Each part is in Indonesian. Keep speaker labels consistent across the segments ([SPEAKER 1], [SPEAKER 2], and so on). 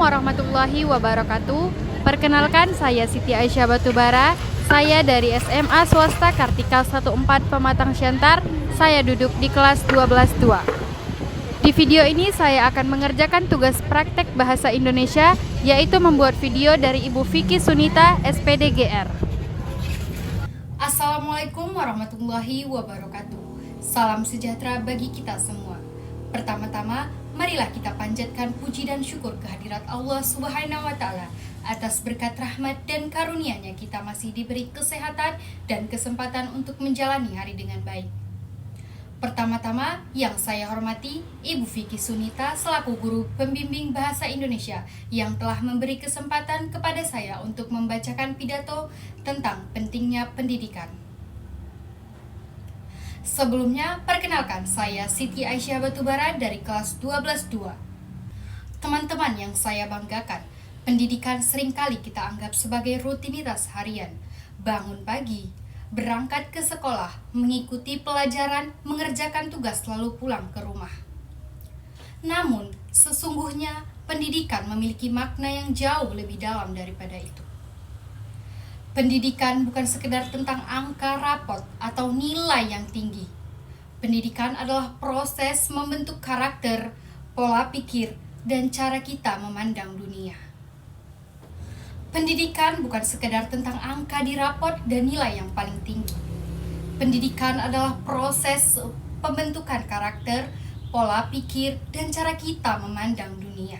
[SPEAKER 1] warahmatullahi wabarakatuh. Perkenalkan, saya Siti Aisyah Batubara. Saya dari SMA Swasta Kartika 14 Pematang Siantar. Saya duduk di kelas 12-2. Di video ini saya akan mengerjakan tugas praktek bahasa Indonesia, yaitu membuat video dari Ibu Vicky Sunita, SPD GR. Assalamualaikum warahmatullahi wabarakatuh. Salam sejahtera bagi kita semua. Pertama-tama, marilah kita panjatkan puji dan syukur kehadirat Allah Subhanahu wa Ta'ala atas berkat rahmat dan karunia-Nya kita masih diberi kesehatan dan kesempatan untuk menjalani hari dengan baik. Pertama-tama, yang saya hormati Ibu Vicky Sunita selaku guru pembimbing bahasa Indonesia yang telah memberi kesempatan kepada saya untuk membacakan pidato tentang pentingnya pendidikan. Sebelumnya, perkenalkan, saya Siti Aisyah Batubara dari kelas 12-2. Teman-teman yang saya banggakan, pendidikan seringkali kita anggap sebagai rutinitas harian. Bangun pagi, berangkat ke sekolah, mengikuti pelajaran, mengerjakan tugas, lalu pulang ke rumah. Namun, sesungguhnya pendidikan memiliki makna yang jauh lebih dalam daripada itu. Pendidikan bukan sekedar tentang angka rapot atau nilai yang tinggi. Pendidikan adalah proses membentuk karakter, pola pikir, dan cara kita memandang dunia. Pendidikan bukan sekedar tentang angka di rapot dan nilai yang paling tinggi. Pendidikan adalah proses pembentukan karakter, pola pikir, dan cara kita memandang dunia.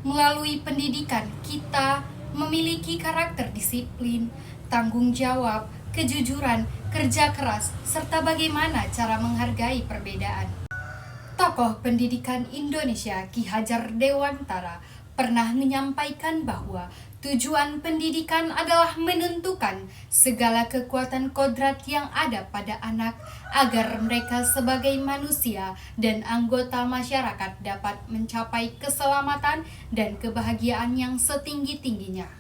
[SPEAKER 1] Melalui pendidikan, kita memiliki karakter disiplin, tanggung jawab, kejujuran, kerja keras, serta bagaimana cara menghargai perbedaan. Tokoh pendidikan Indonesia Ki Hajar Dewantara pernah menyampaikan bahwa tujuan pendidikan adalah menentukan segala kekuatan kodrat yang ada pada anak agar mereka sebagai manusia dan anggota masyarakat dapat mencapai keselamatan dan kebahagiaan yang setinggi-tingginya.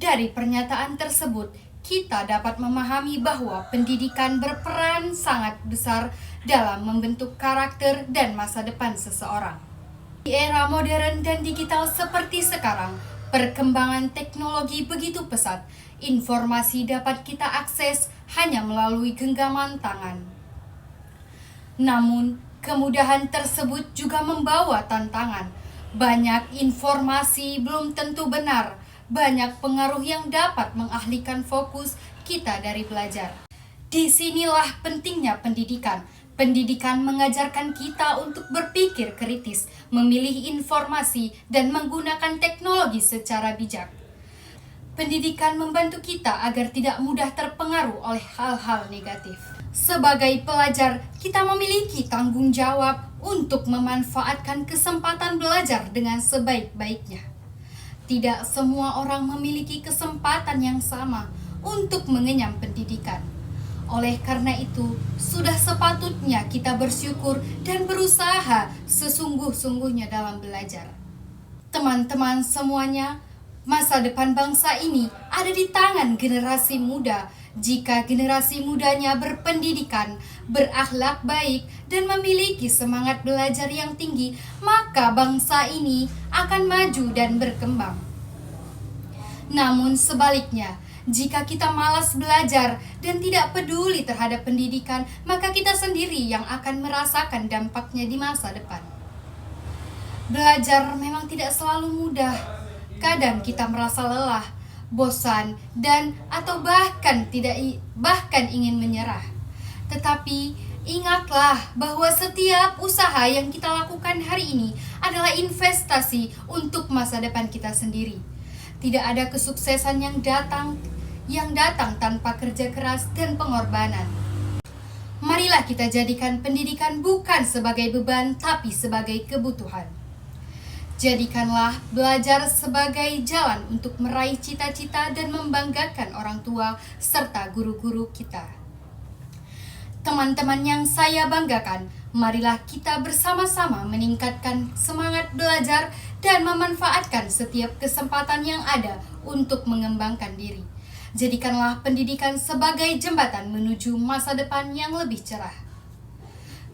[SPEAKER 1] Dari pernyataan tersebut, kita dapat memahami bahwa pendidikan berperan sangat besar dalam membentuk karakter dan masa depan seseorang. Di era modern dan digital seperti sekarang, perkembangan teknologi begitu pesat, informasi dapat kita akses hanya melalui genggaman tangan. Namun, kemudahan tersebut juga membawa tantangan. Banyak informasi belum tentu benar, banyak pengaruh yang dapat mengalihkan fokus kita dari belajar. Disinilah pentingnya pendidikan. Pendidikan mengajarkan kita untuk berpikir kritis, memilih informasi, dan menggunakan teknologi secara bijak. Pendidikan membantu kita agar tidak mudah terpengaruh oleh hal-hal negatif. Sebagai pelajar, kita memiliki tanggung jawab untuk memanfaatkan kesempatan belajar dengan sebaik-baiknya. Tidak semua orang memiliki kesempatan yang sama untuk mengenyam pendidikan. Oleh karena itu, sudah sepatutnya kita bersyukur dan berusaha sesungguh-sungguhnya dalam belajar. Teman-teman semuanya, masa depan bangsa ini ada di tangan generasi muda. Jika generasi mudanya berpendidikan, berakhlak baik, dan memiliki semangat belajar yang tinggi, maka bangsa ini akan maju dan berkembang. Namun sebaliknya, jika kita malas belajar dan tidak peduli terhadap pendidikan, maka kita sendiri yang akan merasakan dampaknya di masa depan. Belajar memang tidak selalu mudah. Kadang kita merasa lelah, bosan, dan atau bahkan ingin menyerah. Tetapi ingatlah bahwa setiap usaha yang kita lakukan hari ini adalah investasi untuk masa depan kita sendiri. Tidak ada kesuksesan yang datang tanpa kerja keras dan pengorbanan. Marilah kita jadikan pendidikan bukan sebagai beban, tapi sebagai kebutuhan. Jadikanlah belajar sebagai jalan untuk meraih cita-cita dan membanggakan orang tua serta guru-guru kita. Teman-teman yang saya banggakan, marilah kita bersama-sama meningkatkan semangat belajar dan memanfaatkan setiap kesempatan yang ada untuk mengembangkan diri. Jadikanlah pendidikan sebagai jembatan menuju masa depan yang lebih cerah.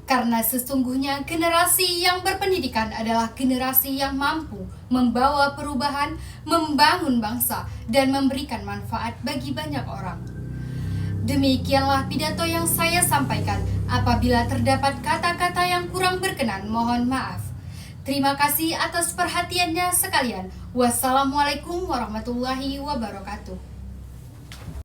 [SPEAKER 1] Karena sesungguhnya generasi yang berpendidikan adalah generasi yang mampu membawa perubahan, membangun bangsa, dan memberikan manfaat bagi banyak orang. Demikianlah pidato yang saya sampaikan. Apabila terdapat kata-kata yang kurang berkenan, mohon maaf. Terima kasih atas perhatiannya sekalian. Wassalamualaikum warahmatullahi wabarakatuh.